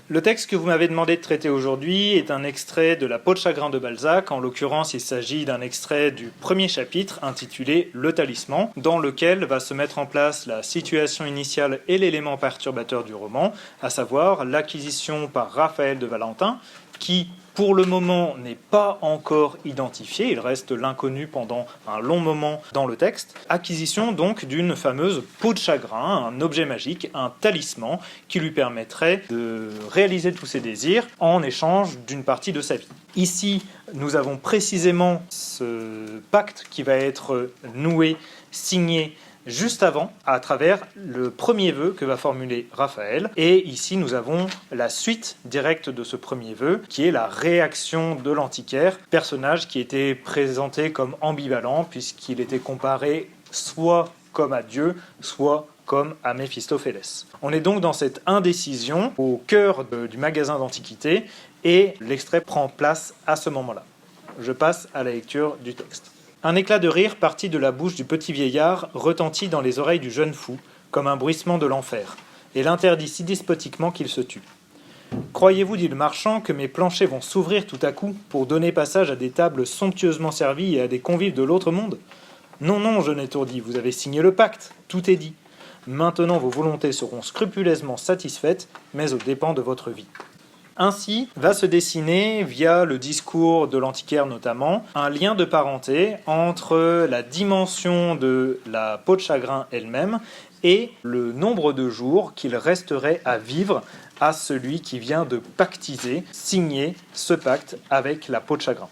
Le texte que vous m'avez demandé de traiter aujourd'hui est un extrait de La peau de chagrin de Balzac. En l'occurrence, il s'agit d'un extrait du premier chapitre intitulé Le talisman, dans lequel va se mettre en place la situation initiale et l'élément perturbateur du roman, à savoir l'acquisition par Raphaël de Valentin, qui pour le moment n'est pas encore identifié, il reste l'inconnu pendant un long moment dans le texte. Acquisition donc d'une fameuse peau de chagrin, un objet magique, un talisman qui lui permettrait de réaliser tous ses désirs en échange d'une partie de sa vie. Ici, nous avons précisément ce pacte qui va être noué, signé, juste avant, à travers le premier vœu que va formuler Raphaël. Et ici, nous avons la suite directe de ce premier vœu, qui est la réaction de l'antiquaire, personnage qui était présenté comme ambivalent, puisqu'il était comparé soit comme à Dieu, soit comme à Méphistophélès. On est donc dans cette indécision au cœur du magasin d'antiquités, et l'extrait prend place à ce moment-là. Je passe à la lecture du texte. Un éclat de rire partit de la bouche du petit vieillard, retentit dans les oreilles du jeune fou, comme un bruissement de l'enfer, et l'interdit si despotiquement qu'il se tut. « Croyez-vous, dit le marchand, que mes planchers vont s'ouvrir tout à coup pour donner passage à des tables somptueusement servies et à des convives de l'autre monde ? Non, non, jeune étourdi, vous avez signé le pacte, tout est dit. Maintenant vos volontés seront scrupuleusement satisfaites, mais aux dépens de votre vie. » Ainsi va se dessiner, via le discours de l'antiquaire notamment, un lien de parenté entre la dimension de la peau de chagrin elle-même et le nombre de jours qu'il resterait à vivre à celui qui vient de pactiser, signer ce pacte avec la peau de chagrin.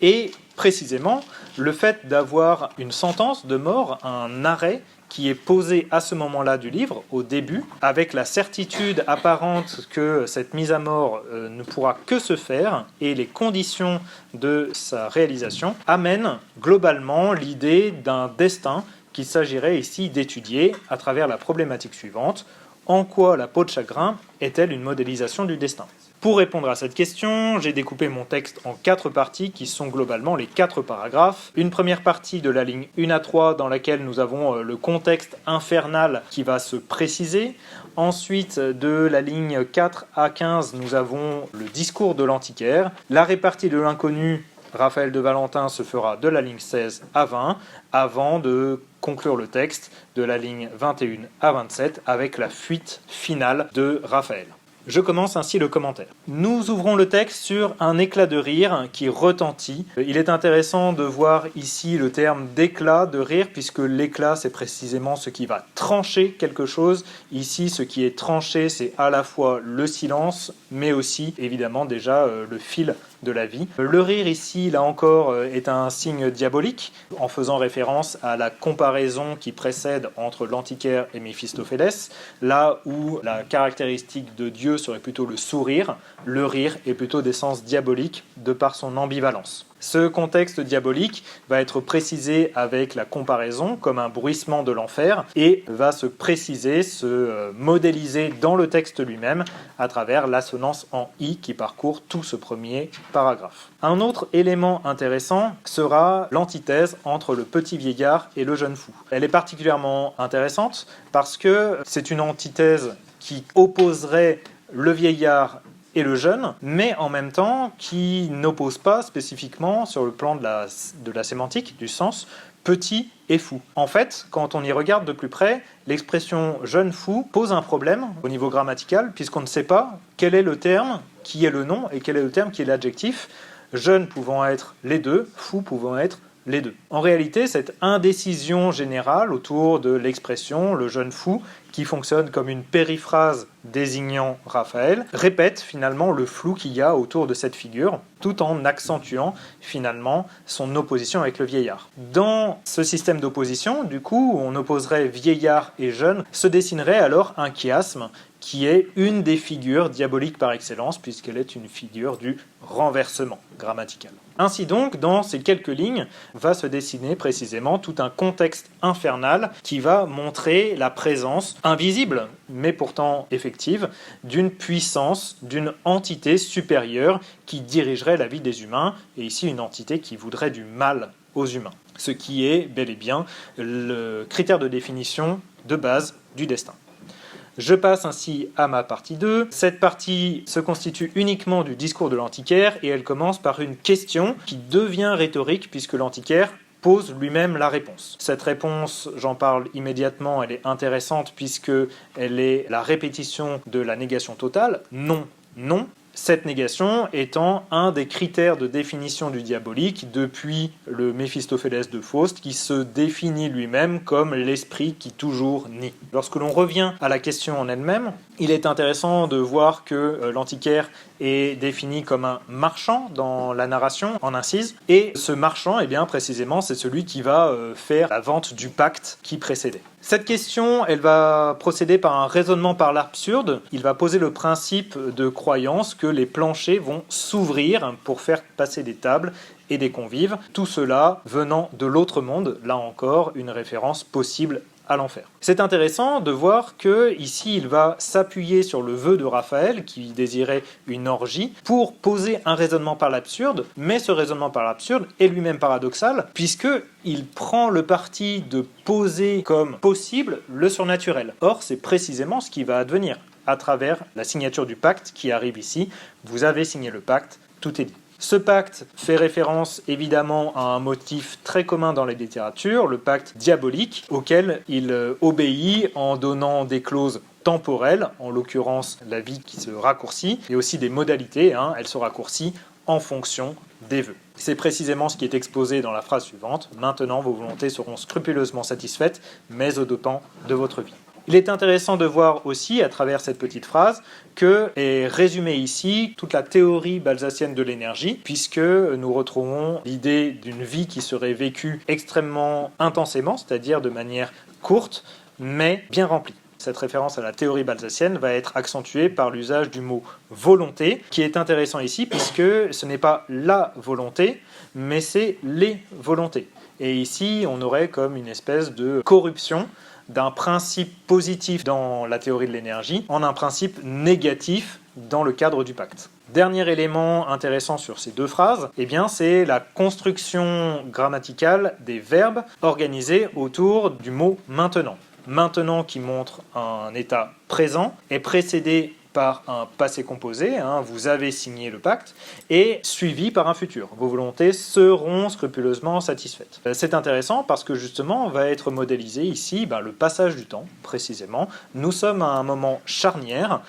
Et précisément, le fait d'avoir une sentence de mort, un arrêt, qui est posé à ce moment-là du livre, au début, avec la certitude apparente que cette mise à mort ne pourra que se faire, et les conditions de sa réalisation, amènent globalement l'idée d'un destin qu'il s'agirait ici d'étudier à travers la problématique suivante. En quoi la peau de chagrin est-elle une modélisation du destin ? Pour répondre à cette question, j'ai découpé mon texte en 4 parties qui sont globalement les 4 paragraphes. Une première partie de la ligne 1 à 3 dans laquelle nous avons le contexte infernal qui va se préciser. Ensuite, de la ligne 4 à 15, nous avons le discours de l'antiquaire. La répartie de l'inconnu, Raphaël de Valentin, se fera de la ligne 16 à 20, avant de conclure le texte de la ligne 21 à 27 avec la fuite finale de Raphaël. Je commence ainsi le commentaire. Nous ouvrons le texte sur un éclat de rire qui retentit. Il est intéressant de voir ici le terme d'éclat de rire, puisque l'éclat, c'est précisément ce qui va trancher quelque chose. Ici, ce qui est tranché, c'est à la fois le silence, mais aussi, évidemment, déjà le fil de la vie. Le rire ici, là encore, est un signe diabolique, en faisant référence à la comparaison qui précède entre l'antiquaire et Méphistophélès, là où la caractéristique de Dieu serait plutôt le sourire, le rire est plutôt d'essence diabolique de par son ambivalence. Ce contexte diabolique va être précisé avec la comparaison comme un bruissement de l'enfer et va se préciser, se modéliser dans le texte lui-même à travers l'assonance en « i » qui parcourt tout ce premier paragraphe. Un autre élément intéressant sera l'antithèse entre le petit vieillard et le jeune fou. Elle est particulièrement intéressante parce que c'est une antithèse qui opposerait le vieillard et le jeune, mais en même temps qui n'oppose pas spécifiquement sur le plan de la sémantique, du sens, petit et fou. En fait, quand on y regarde de plus près, l'expression jeune fou pose un problème au niveau grammatical, puisqu'on ne sait pas quel est le terme qui est le nom et quel est le terme qui est l'adjectif, jeune pouvant être les deux, fou pouvant être les deux. En réalité, cette indécision générale autour de l'expression le jeune fou, qui fonctionne comme une périphrase désignant Raphaël, répète finalement le flou qu'il y a autour de cette figure, tout en accentuant finalement son opposition avec le vieillard. Dans ce système d'opposition, du coup, où on opposerait vieillard et jeune, se dessinerait alors un chiasme qui est une des figures diaboliques par excellence, puisqu'elle est une figure du renversement grammatical. Ainsi donc, dans ces quelques lignes, va se dessiner précisément tout un contexte infernal qui va montrer la présence invisible, mais pourtant effective, d'une puissance, d'une entité supérieure qui dirigerait la vie des humains, et ici une entité qui voudrait du mal aux humains. Ce qui est bel et bien le critère de définition de base du destin. Je passe ainsi à ma partie 2. Cette partie se constitue uniquement du discours de l'antiquaire et elle commence par une question qui devient rhétorique puisque l'antiquaire pose lui-même la réponse. Cette réponse, j'en parle immédiatement, elle est intéressante puisque elle est la répétition de la négation totale, non, non. Cette négation étant un des critères de définition du diabolique depuis le Méphistophélès de Faust qui se définit lui-même comme l'esprit qui toujours nie. Lorsque l'on revient à la question en elle-même, il est intéressant de voir que l'antiquaire est défini comme un marchand dans la narration, en incise, et ce marchand, eh bien, précisément, c'est celui qui va faire la vente du pacte qui précédait. Cette question, elle va procéder par un raisonnement par l'absurde. Il va poser le principe de croyance que les planchers vont s'ouvrir pour faire passer des tables et des convives, tout cela venant de l'autre monde, là encore, une référence possible à l'enfer. C'est intéressant de voir que ici il va s'appuyer sur le vœu de Raphaël qui désirait une orgie pour poser un raisonnement par l'absurde, mais ce raisonnement par l'absurde est lui-même paradoxal puisque il prend le parti de poser comme possible le surnaturel. Or, c'est précisément ce qui va advenir à travers la signature du pacte qui arrive ici. Vous avez signé le pacte, tout est dit. Ce pacte fait référence évidemment à un motif très commun dans les littératures, le pacte diabolique, auquel il obéit en donnant des clauses temporelles, en l'occurrence la vie qui se raccourcit, et aussi des modalités, elle se raccourcit en fonction des vœux. C'est précisément ce qui est exposé dans la phrase suivante, « Maintenant vos volontés seront scrupuleusement satisfaites, mais au dépens de votre vie ». Il est intéressant de voir aussi, à travers cette petite phrase, que est résumée ici toute la théorie balzacienne de l'énergie, puisque nous retrouvons l'idée d'une vie qui serait vécue extrêmement intensément, c'est-à-dire de manière courte, mais bien remplie. Cette référence à la théorie balzacienne va être accentuée par l'usage du mot « volonté », qui est intéressant ici, puisque ce n'est pas la volonté, mais c'est les volontés. Et ici, on aurait comme une espèce de corruption d'un principe positif dans la théorie de l'énergie en un principe négatif dans le cadre du pacte. Dernier élément intéressant sur ces deux phrases, eh bien, c'est la construction grammaticale des verbes organisés autour du mot « maintenant ». Maintenant qui montre un état présent est précédé par un passé composé, vous avez signé le pacte, et suivi par un futur. Vos volontés seront scrupuleusement satisfaites. C'est intéressant parce que justement va être modélisé ici le passage du temps, précisément. Nous sommes à un moment charnière,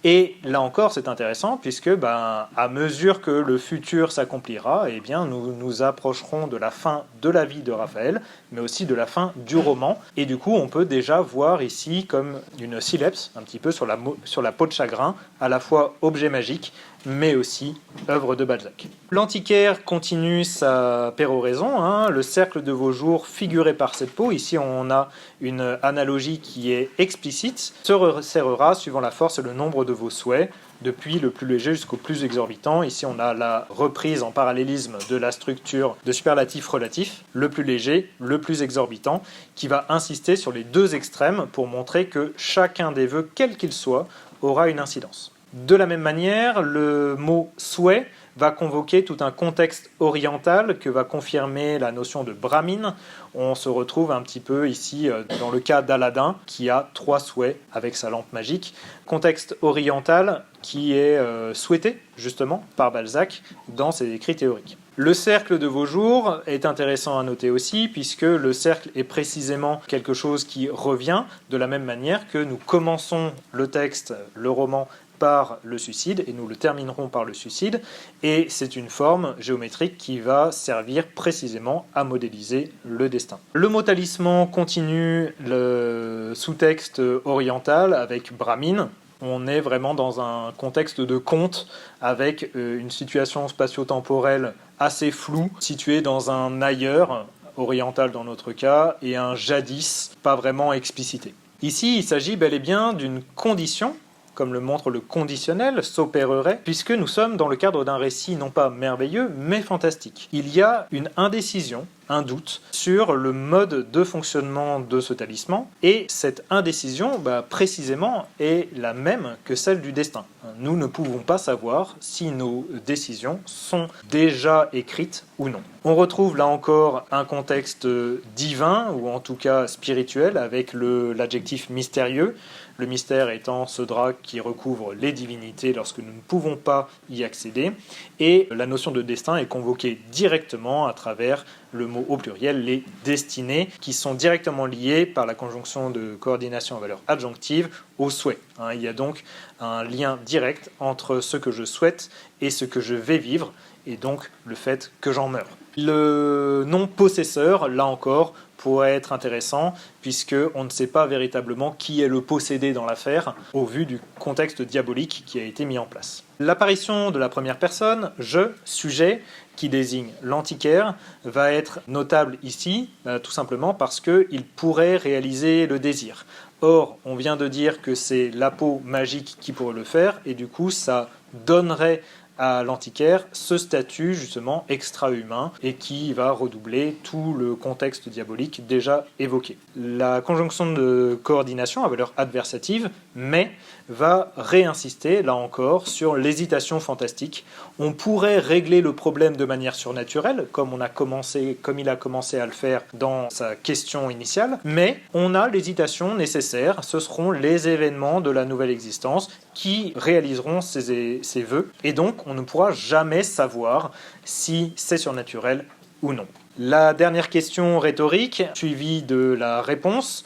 et là encore c'est intéressant puisque à mesure que le futur s'accomplira, eh bien, nous nous approcherons de la fin de la vie de Raphaël, mais aussi de la fin du roman, et du coup on peut déjà voir ici comme une sileps, un petit peu sur la peau de chagrin, à la fois objet magique, mais aussi œuvre de Balzac. L'antiquaire continue sa péroraison, le cercle de vos jours figuré par cette peau. Ici on a une analogie qui est explicite, se resserrera suivant la force et le nombre de vos souhaits, depuis le plus léger jusqu'au plus exorbitant. Ici on a la reprise en parallélisme de la structure de superlatif relatif, le plus léger, le plus exorbitant, qui va insister sur les deux extrêmes pour montrer que chacun des vœux, quel qu'il soit, aura une incidence. De la même manière, le mot « souhait » va convoquer tout un contexte oriental que va confirmer la notion de brahmine. On se retrouve un petit peu ici dans le cas d'Aladin qui a 3 souhaits avec sa lampe magique. Contexte oriental qui est souhaité justement par Balzac dans ses écrits théoriques. Le cercle de vos jours est intéressant à noter aussi puisque le cercle est précisément quelque chose qui revient de la même manière que nous commençons le texte, le roman, par le suicide, et nous le terminerons par le suicide, et c'est une forme géométrique qui va servir précisément à modéliser le destin. Le mot talisman continue le sous-texte oriental avec Brahmine. On est vraiment dans un contexte de conte avec une situation spatio-temporelle assez floue, située dans un ailleurs, oriental dans notre cas, et un jadis pas vraiment explicité. Ici, il s'agit bel et bien d'une condition, comme le montre le conditionnel, s'opérerait, puisque nous sommes dans le cadre d'un récit non pas merveilleux, mais fantastique. Il y a une indécision un doute sur le mode de fonctionnement de ce talisman, et cette indécision, précisément, est la même que celle du destin. Nous ne pouvons pas savoir si nos décisions sont déjà écrites ou non. On retrouve là encore un contexte divin, ou en tout cas spirituel, avec l'adjectif mystérieux, le mystère étant ce drap qui recouvre les divinités lorsque nous ne pouvons pas y accéder, et la notion de destin est convoquée directement à travers le mot au pluriel, les destinées, qui sont directement liées par la conjonction de coordination à valeur adjonctive au souhait. Il y a donc un lien direct entre ce que je souhaite et ce que je vais vivre, et donc le fait que j'en meure. Le nom possesseur, là encore, pourrait être intéressant, puisqu'on ne sait pas véritablement qui est le possédé dans l'affaire, au vu du contexte diabolique qui a été mis en place. L'apparition de la première personne, je, sujet, qui désigne l'antiquaire, va être notable ici, tout simplement parce qu'il pourrait réaliser le désir. Or, on vient de dire que c'est la peau magique qui pourrait le faire, et du coup, ça donnerait à l'antiquaire ce statut justement extra-humain et qui va redoubler tout le contexte diabolique déjà évoqué. La conjonction de coordination à valeur adversative, mais, va réinsister là encore sur l'hésitation fantastique. On pourrait régler le problème de manière surnaturelle, comme il a commencé à le faire dans sa question initiale, mais on a l'hésitation nécessaire, ce seront les événements de la nouvelle existence qui réaliseront ces vœux, et donc on ne pourra jamais savoir si c'est surnaturel ou non. La dernière question rhétorique, suivie de la réponse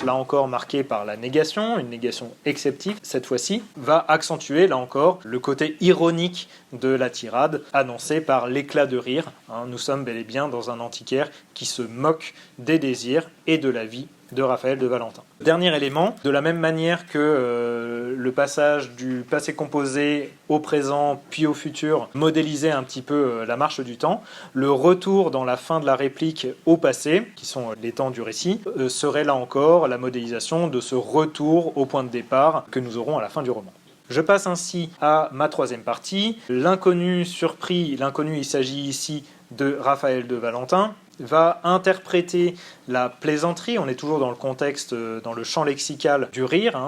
là encore marquée par la négation, une négation exceptive cette fois-ci, va accentuer là encore le côté ironique de la tirade, annoncée par l'éclat de rire. Nous sommes bel et bien dans un antiquaire qui se moque des désirs et de la vie de Raphaël de Valentin. Dernier élément, de la même manière que le passage du passé composé au présent puis au futur modélisait un petit peu la marche du temps, le retour dans la fin de la réplique au passé, qui sont les temps du récit, serait là encore la modélisation de ce retour au point de départ que nous aurons à la fin du roman. Je passe ainsi à ma troisième partie. L'inconnu surpris, il s'agit ici de Raphaël de Valentin, va interpréter la plaisanterie, on est toujours dans le contexte, dans le champ lexical du rire,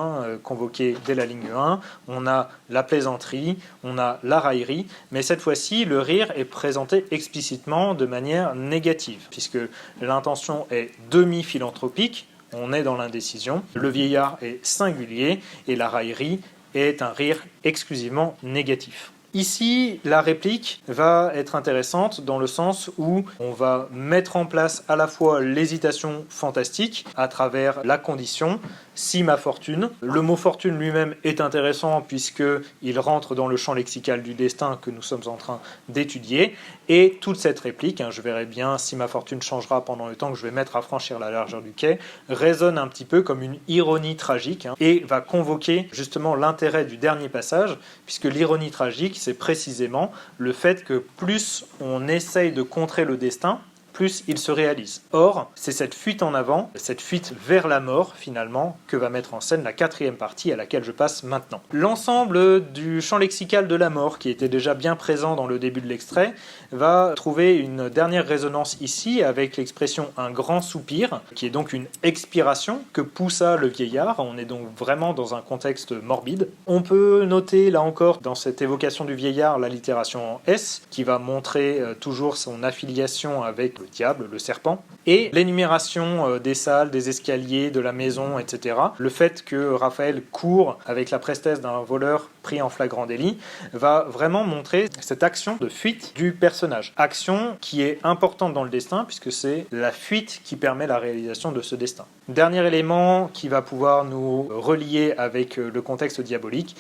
convoqué dès la ligne 1, on a la plaisanterie, on a la raillerie, mais cette fois-ci, le rire est présenté explicitement de manière négative, puisque l'intention est demi-philanthropique, on est dans l'indécision, le vieillard est singulier, et la raillerie est un rire exclusivement négatif. Ici, la réplique va être intéressante dans le sens où on va mettre en place à la fois l'hésitation fantastique à travers la condition « si ma fortune ». Le mot « fortune » lui-même est intéressant puisqu'il rentre dans le champ lexical du destin que nous sommes en train d'étudier. Et toute cette réplique, je verrai bien si ma fortune changera pendant le temps que je vais mettre à franchir la largeur du quai, résonne un petit peu comme une ironie tragique et va convoquer justement l'intérêt du dernier passage, puisque l'ironie tragique, c'est précisément le fait que plus on essaye de contrer le destin, plus il se réalise. Or, c'est cette fuite en avant, cette fuite vers la mort, finalement, que va mettre en scène la quatrième partie à laquelle je passe maintenant. L'ensemble du champ lexical de la mort, qui était déjà bien présent dans le début de l'extrait, va trouver une dernière résonance ici avec l'expression « un grand soupir », qui est donc une expiration que poussa le vieillard. On est donc vraiment dans un contexte morbide. On peut noter, là encore, dans cette évocation du vieillard, l'allitération en S, qui va montrer toujours son affiliation avec le diable, le serpent, et l'énumération des salles, des escaliers, de la maison, etc. Le fait que Raphaël court avec la prestesse d'un voleur pris en flagrant délit va vraiment montrer cette action de fuite du personnage. Action qui est importante dans le destin puisque c'est la fuite qui permet la réalisation de ce destin. Dernier élément qui va pouvoir nous relier avec le contexte diabolique,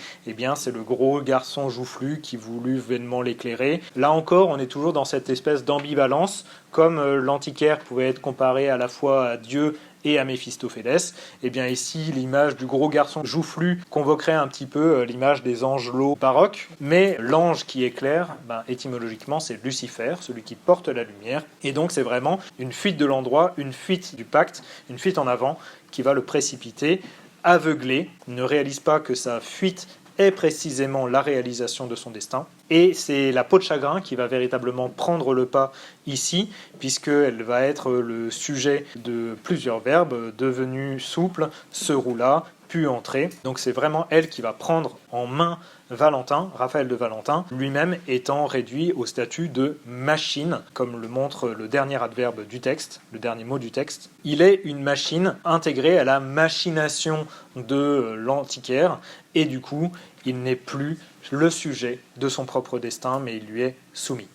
c'est le gros garçon joufflu qui voulut vainement l'éclairer. Là encore, on est toujours dans cette espèce d'ambivalence, comme l'antiquaire pouvait être comparé à la fois à Dieu et à Méphistophélès, ici l'image du gros garçon joufflu convoquerait un petit peu l'image des angelots baroques, mais l'ange qui éclaire, étymologiquement c'est Lucifer, celui qui porte la lumière, et donc c'est vraiment une fuite de l'endroit, une fuite du pacte, une fuite en avant qui va le précipiter, aveuglé, ne réalise pas que sa fuite est précisément la réalisation de son destin. Et c'est la peau de chagrin qui va véritablement prendre le pas ici, puisqu'elle va être le sujet de plusieurs verbes devenus souples, se roula, pu entrer. Donc c'est vraiment elle qui va prendre en main Valentin, Raphaël de Valentin, lui-même étant réduit au statut de machine, comme le montre le dernier adverbe du texte, le dernier mot du texte. Il est une machine intégrée à la machination de l'antiquaire, et du coup, il n'est plus le sujet de son propre destin, mais il lui est soumis.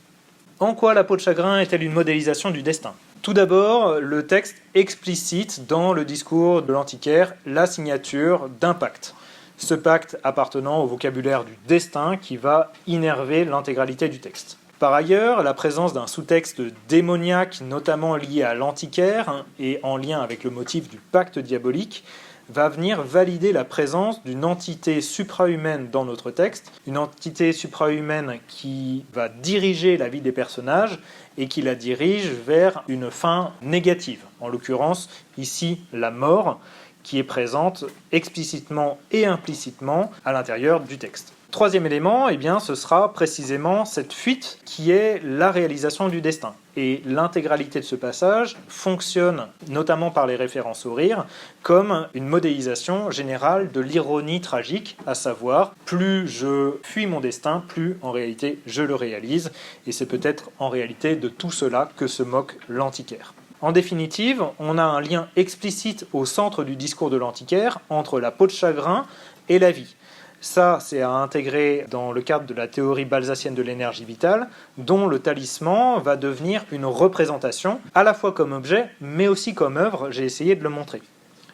En quoi la peau de chagrin est-elle une modélisation du destin ? Tout d'abord, le texte explicite dans le discours de l'antiquaire la signature d'un pacte. Ce pacte appartenant au vocabulaire du destin qui va innerver l'intégralité du texte. Par ailleurs, la présence d'un sous-texte démoniaque, notamment lié à l'antiquaire et en lien avec le motif du pacte diabolique, va venir valider la présence d'une entité suprahumaine dans notre texte, une entité suprahumaine qui va diriger la vie des personnages et qui la dirige vers une fin négative, en l'occurrence ici la mort, qui est présente explicitement et implicitement à l'intérieur du texte. Troisième élément, ce sera précisément cette fuite qui est la réalisation du destin. Et l'intégralité de ce passage fonctionne, notamment par les références au rire, comme une modélisation générale de l'ironie tragique, à savoir, plus je fuis mon destin, plus en réalité je le réalise. Et c'est peut-être en réalité de tout cela que se moque l'antiquaire. En définitive, on a un lien explicite au centre du discours de l'antiquaire entre la peau de chagrin et la vie. Ça, c'est à intégrer dans le cadre de la théorie balzacienne de l'énergie vitale, dont le talisman va devenir une représentation, à la fois comme objet, mais aussi comme œuvre, j'ai essayé de le montrer.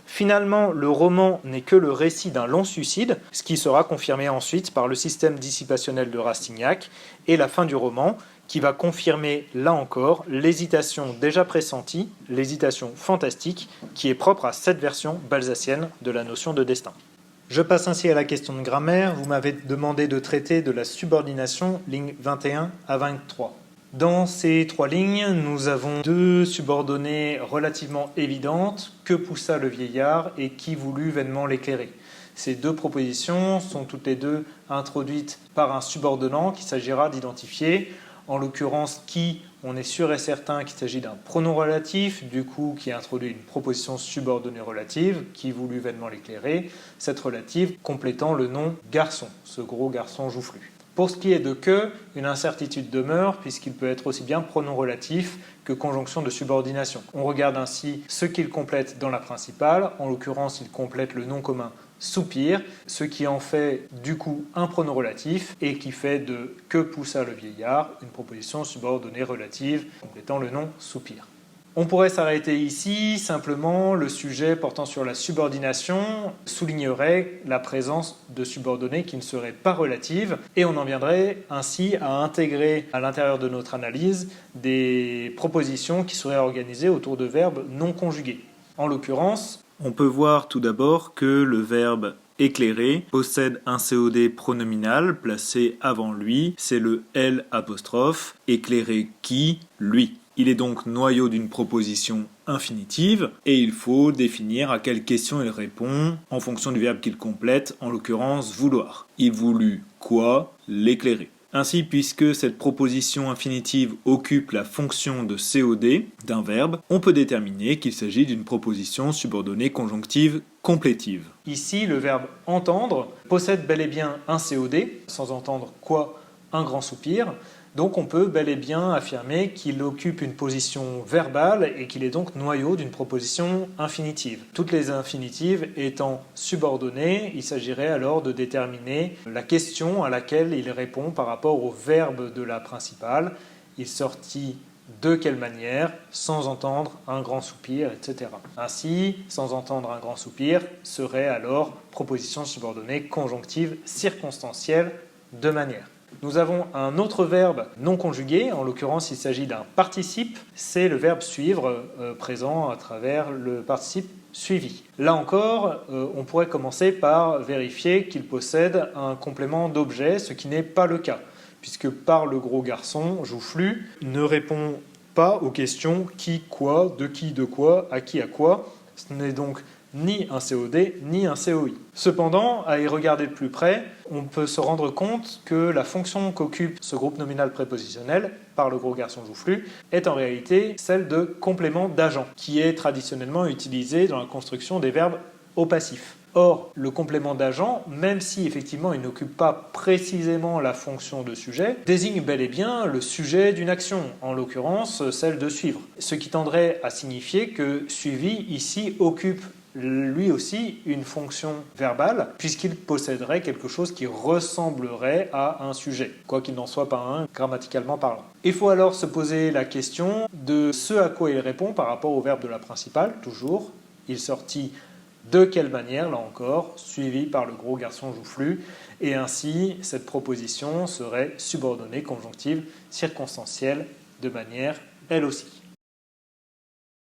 Finalement, le roman n'est que le récit d'un long suicide, ce qui sera confirmé ensuite par le système dissipationnel de Rastignac, et la fin du roman, qui va confirmer, là encore, l'hésitation déjà pressentie, l'hésitation fantastique, qui est propre à cette version balzacienne de la notion de destin. Je passe ainsi à la question de grammaire. Vous m'avez demandé de traiter de la subordination, lignes 21 à 23. Dans ces trois lignes, nous avons deux subordonnées relativement évidentes. Que poussa le vieillard et qui voulut vainement l'éclairer. Ces deux propositions sont toutes les deux introduites par un subordonnant qu'il s'agira d'identifier. En l'occurrence, qui, on est sûr et certain qu'il s'agit d'un pronom relatif, du coup qui introduit une proposition subordonnée relative, qui voulut vainement l'éclairer, cette relative complétant le nom garçon, ce gros garçon joufflu. Pour ce qui est de que, une incertitude demeure puisqu'il peut être aussi bien pronom relatif que conjonction de subordination. On regarde ainsi ce qu'il complète dans la principale, en l'occurrence il complète le nom commun soupir, ce qui en fait du coup un pronom relatif et qui fait de que poussa le vieillard une proposition subordonnée relative complétant le nom soupir. On pourrait s'arrêter ici, simplement le sujet portant sur la subordination soulignerait la présence de subordonnées qui ne seraient pas relatives et on en viendrait ainsi à intégrer à l'intérieur de notre analyse des propositions qui seraient organisées autour de verbes non conjugués. En l'occurrence, on peut voir tout d'abord que le verbe éclairer possède un COD pronominal placé avant lui, c'est le L', éclairer qui, lui. Il est donc noyau d'une proposition infinitive et il faut définir à quelle question il répond en fonction du verbe qu'il complète, en l'occurrence vouloir. Il voulut quoi? L'éclairer. Ainsi, puisque cette proposition infinitive occupe la fonction de COD d'un verbe, on peut déterminer qu'il s'agit d'une proposition subordonnée conjonctive complétive. Ici, le verbe entendre possède bel et bien un COD, sans entendre quoi, un grand soupir. Donc on peut bel et bien affirmer qu'il occupe une position verbale et qu'il est donc noyau d'une proposition infinitive. Toutes les infinitives étant subordonnées, il s'agirait alors de déterminer la question à laquelle il répond par rapport au verbe de la principale. Il sortit de quelle manière, sans entendre un grand soupir, etc. Ainsi, sans entendre un grand soupir serait alors proposition subordonnée conjonctive circonstancielle de manière. Nous avons un autre verbe non conjugué, en l'occurrence il s'agit d'un participe, c'est le verbe suivre présent à travers le participe suivi. Là encore, on pourrait commencer par vérifier qu'il possède un complément d'objet, ce qui n'est pas le cas, puisque par le gros garçon, joufflu, ne répond pas aux questions qui, quoi, de quoi, à quoi. Ce n'est donc ni un COD, ni un COI. Cependant, à y regarder de plus près, on peut se rendre compte que la fonction qu'occupe ce groupe nominal prépositionnel par le gros garçon joufflu est en réalité celle de complément d'agent, qui est traditionnellement utilisé dans la construction des verbes au passif. Or, le complément d'agent, même si effectivement il n'occupe pas précisément la fonction de sujet, désigne bel et bien le sujet d'une action, en l'occurrence celle de suivre. Ce qui tendrait à signifier que suivi ici occupe lui aussi une fonction verbale, puisqu'il posséderait quelque chose qui ressemblerait à un sujet, quoi qu'il n'en soit pas un grammaticalement parlant. Il faut alors se poser la question de ce à quoi il répond par rapport au verbe de la principale, toujours. Il sortit de quelle manière, là encore, suivi par le gros garçon joufflu, et ainsi cette proposition serait subordonnée conjonctive circonstancielle de manière elle aussi.